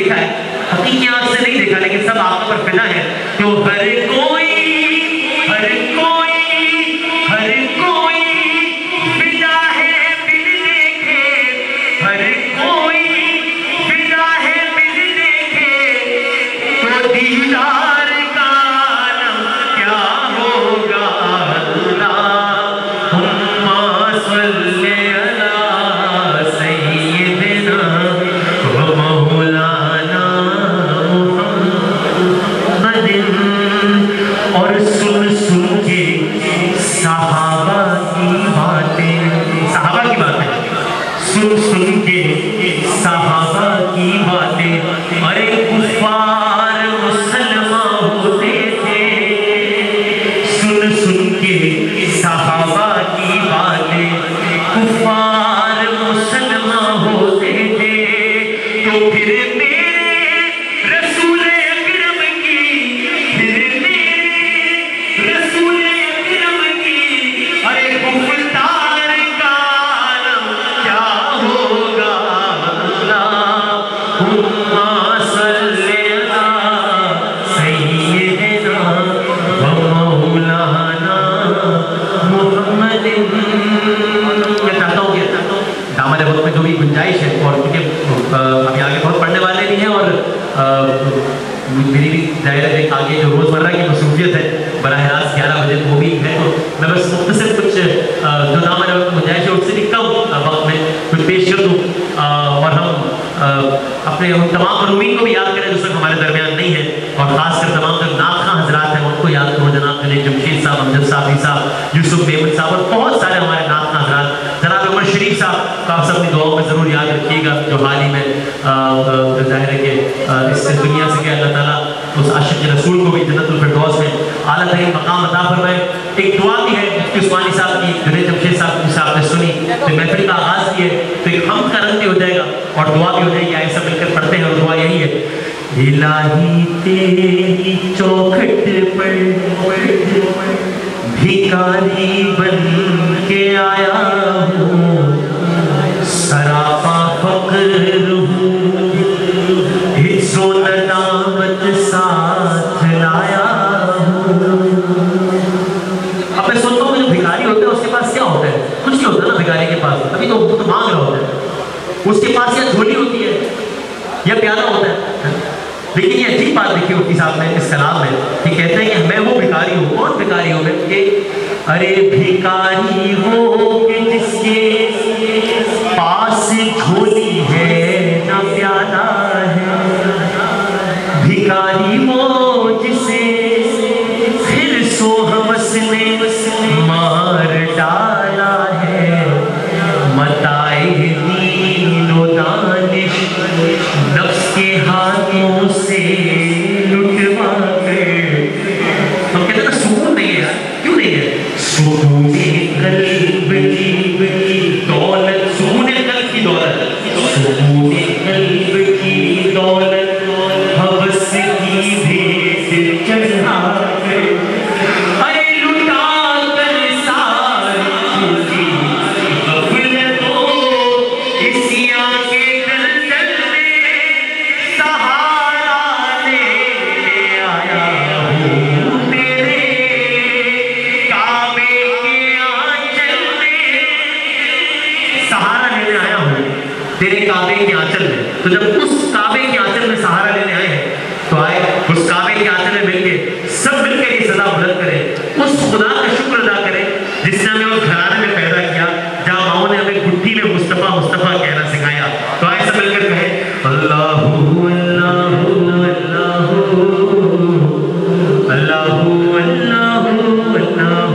دیکھا ہے, حقیقی آنکھ سے نہیں دیکھا, لیکن سب آپ پر فدا ہے. تو ہر کوئی فدا ہے بن دیکھے, ہر کوئی فدا ہے بن دیکھے, تو دیدار کا عالم کیا ہوگا. اللہم صلی علی سیدنا و مولانا محمد. اور سن کے صحابہ کی باتیں, سن کے صحابہ کی باتیں, ارے کفار مسلمان ہوتے تھے. سن کے صحابہ کی باتیں, کفار مسلمان ہوتے تھے. تو پھر جو بھی گنجائش ہے, اور کیونکہ ابھی آگے بہت پڑھنے والے بھی ہیں, اور میری بھی ظاہر ہے آگے جو روزمرہ کی مصروفیت ہے براہ راست 11 بجے وہ بھی ہے, تو میں بس مختصر کچھ جو نام گنجائش ہے اس سے بھی کم وقت میں کچھ پیش کر دوں, اور ہم اپنے ان تمام مرحومین کو بھی یاد کریں جو صرف ہمارے درمیان نہیں ہیں, اور خاص کر تمام جو نعت خواں حضرات ہیں ان کو یاد کرو. جناب جمشید صاحب, امجد صاحب, صاحب یوسف میمن صاحب, اور بہت سارے ہمارے نعت خواں حضرات. جناب عمر شریف صاحب کا آپ سب اپنی دعاؤں میں ضرور یاد رکھیے گا, جو حال ہی میں ظاہر ہے کہ اس دنیا سے کہ اللہ تعالیٰ اس عاشق رسول کو بھی جنت الفردوس میں اعلیٰ ترین مقام عطا فرمائے. ایک دعا بھی ہے مفتی عثمانی صاحب کی, جنید جمشید صاحب کی صاحب نے سنی, تو محفل کا آغاز بھی ہے, تو ایک حمد کا رنگ بھی ہو جائے گا اور دعا بھی ہو جائے گی. آئے سب مل کر پڑھتے ہیں, اور دعا یہی ہے, الہی تیری چوکھٹ پر بھکاری بن کے آیا ہوں, سراپا فقر ہوں, حفظ و ندامت ساتھ لایا ہوں. اب میں سنتا ہوں کہ جو بھکاری ہوتا ہے اس کے پاس کیا ہوتا ہے؟ کچھ نہیں ہوتا نا بھکاری کے پاس, ابھی تو مانگ رہا ہوتا ہے. اس کے پاس یا جھولی ہوتی ہے یا پیالہ ہوتا ہے. لیکن یہ عجیب بات دیکھیے مفتی صاحب نے اس کلام میں, یہ کہتے ہیں کہ میں وہ بھکاری ہوں. کون بھکاری ہوں میں؟ کہ ارے بھکاری ہو کہ جس کے پاس جھولی ہے نہ پیالہ ہے, بھکاری ہو جسے پھر سو ہوس نے مار ڈالا ہے, متاع دین و دانش نفس کے ہاتھوں سے لٹوا کر. ہم کہتے ہیں نا سکون نہیں ہے یار, کیوں نہیں ہے؟ سکون قلب کی دولت, سکون قلب کی دولت, سکون قلب کی دولت حوث کی بھیٹ چڑھا کر, ارے لٹا کر ساری کی غفلتوں اسیاں کے دلدل میں سہارا لینے آیا ہوں. تیرے کعبے کے آنچل میں سہارا لینے آیا ہوں, تیرے کعبے کے آنچل میں. تو جب اس کعبے کے آنچل میں سہارا لینے آئے ہیں, تو آئے اس کعبے کے آنچل میں مل کے سب مل کر یہ صدا بلند کریں, اس خدا کا شکر ادا کریں جس نے ہمیں اس گھرانے میں پیدا کیا, جہاں ماؤں نے ہمیں گھٹی میں مصطفیٰ مصطفیٰ کہنا سکھایا. تو آئے سب مل کر کہیں اللہ اللہ اللہ اللہ اللہ اللہ.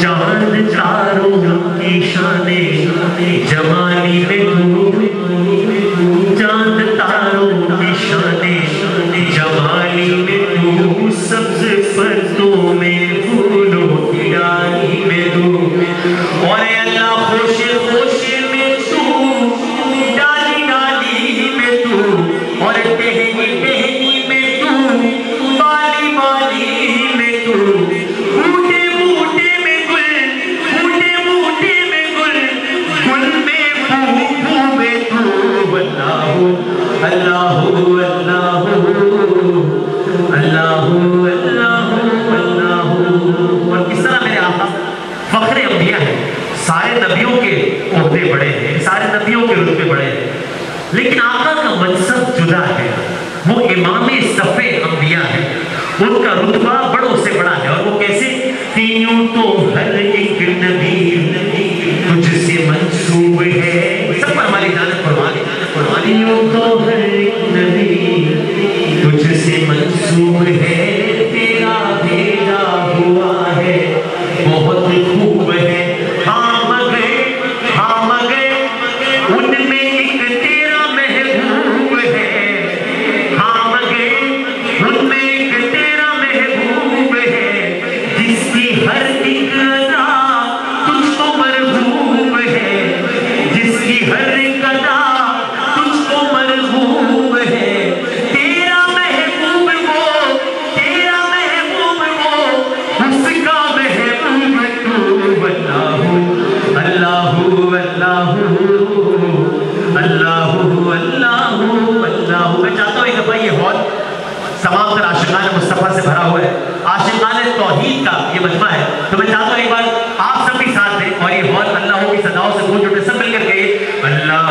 چاند چاروں کی شان جمالی میں تو, چاند تاروں کی شان جمالی میں تو, سبز پرتوں میں پھولوں کی ڈالی میں تو, اور اے اللہ خوش خوش میں تو, ڈالی ڈالی میں تو, اور ٹہنی ٹہنی میں تو, بالی بالی میں تو, بوٹے بوٹے میں گل, بوٹے بوٹے میں گل, گل میں اللہ اللہ اللہ اللہ اللہ. اور کس طرح میرے آقا فخر انبیاء ہیں, سارے نبیوں کے عہدے بڑے ہیں, سارے نبیوں کے رتبے بڑے ہیں, لیکن آقا کا منصب جدا ہے. وہ امام صف انبیاء ہے, ان کا رتبہ بڑوں سے بڑا ہے. اور وہ کیسے؟ تینوں تو ہر ایک نبی تجھ سے منسوب ہے. سب پر ہماری جانت فرمانی. تینوں تو ہر ایک نبی تجھ سے منسوب ہے, تیرا بھیجا ہوا ہے بہت خوب ہے. ہاں مگر ان میں ایک تیرا محبوب ہے. ہاں مگر ان میں ایک تیرا محبوب ہے, جس کی ہر ایک ادا تجھ کو مرغوب ہے, جس کی ہر ایک ادا تجھ کو مرغوب ہے. تیرا محبوب وہ, تیرا محبوب وہ, اس کا محبوب تو. اللہ اللہ اللہ اللہ اللہ. میں چاہتا ہوں ایک دفعہ یہ ہال تمام تر عاشقان مصطفیٰ سے بھرا ہوا ہے, عاشقان توحید کا یہ مجمع ہے. تو میں چاہتا ہوں ایک بار آپ سب بھی ساتھ دیں اور یہ ہال اللہ کی صداؤں سے گونج اٹھے, سب مل کر گئے اللہ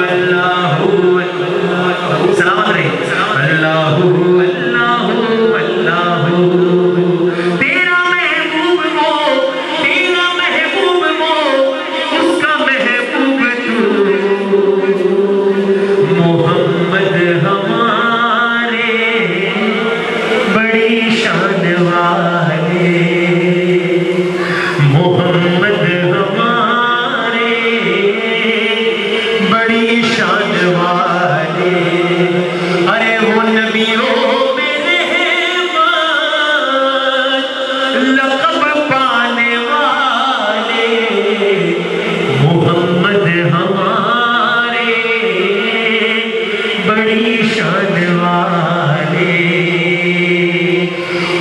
اللہ اللہ. سلامت رہے. اللہ اللہ اللہ. تیرا محبوب وہ, تیرا محبوب وہ, اس کا محبوب تو. محمد ہمارے بڑی شان والے, محمد ہمارے بڑی شان والے. ارے وہ نبیوں میں رحمت لقب پانے والے, محمد ہمارے بڑی شان والے.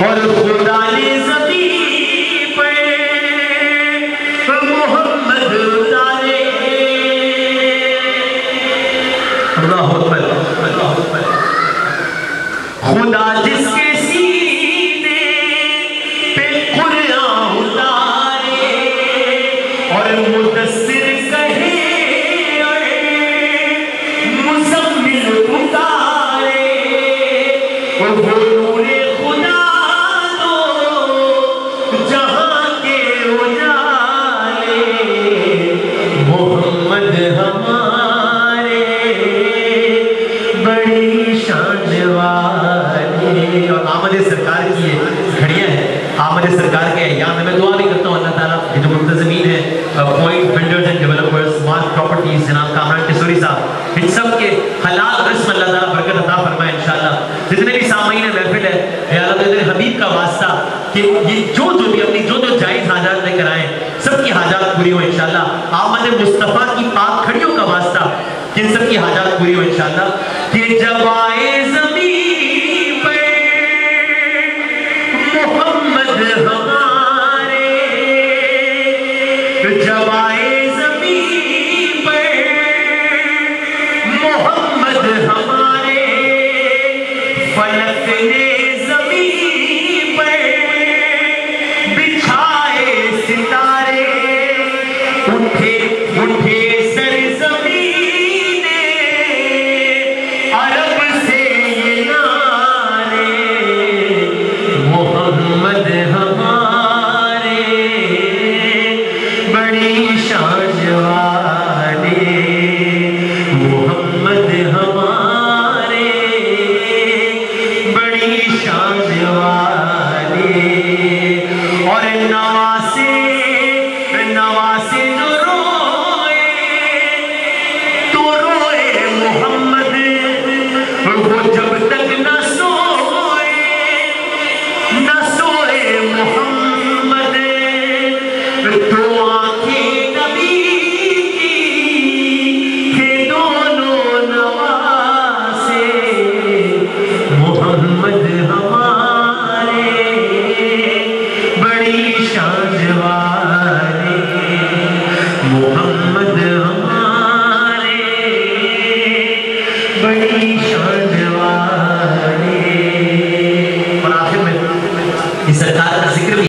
اور خدا نے زمین پر محمد اتارے. اللہ اکبر اللہ اکبر. خدا جس کے سینے پہ قرآن اتارے اور مدثر کہے اور مزمل پکارے, وہ نور خدا تو جہاں کے اجالے. محمد ہمارے بڑی شان والے. اور آمد سرکار کی یہ گھڑیاں ہیں, آمد سرکار کے ایام میں دعا بھی کرتا ہوں اللہ تعالیٰ یہ جو منتظمین ہیں, point builders and developers, mark properties, جناب کامران کسوری صاحب, ان سب کے حلال رزق اللہ تعالیٰ برکت عطا فرمائے انشاءاللہ. جتنے بھی سامعین محفل ہے, اے اللہ تعالیٰ حبیب کا واسطہ کہ یہ جو بھی اپنی جو جائز حاجات لے کر آئیں, سب کی حاجات پوری ہو انشاءاللہ. آمد مصطفیٰ کی پاک کھڑیوں کا واسطہ کہ ان سب کی حاجات پوری ہو انشاءاللہ. کہ جب آئے زمین پر محمد ہمارے, جب آئے زمین پر محمد ہمارے, فلک نے زمین پر بچھائے ستارے, اٹھے اٹھے سرزمین عرب سے یہ نعرے. محمد ہمارے بڑی شان والے, محمد ہمارے بڑی شان والے. اور نواسے جو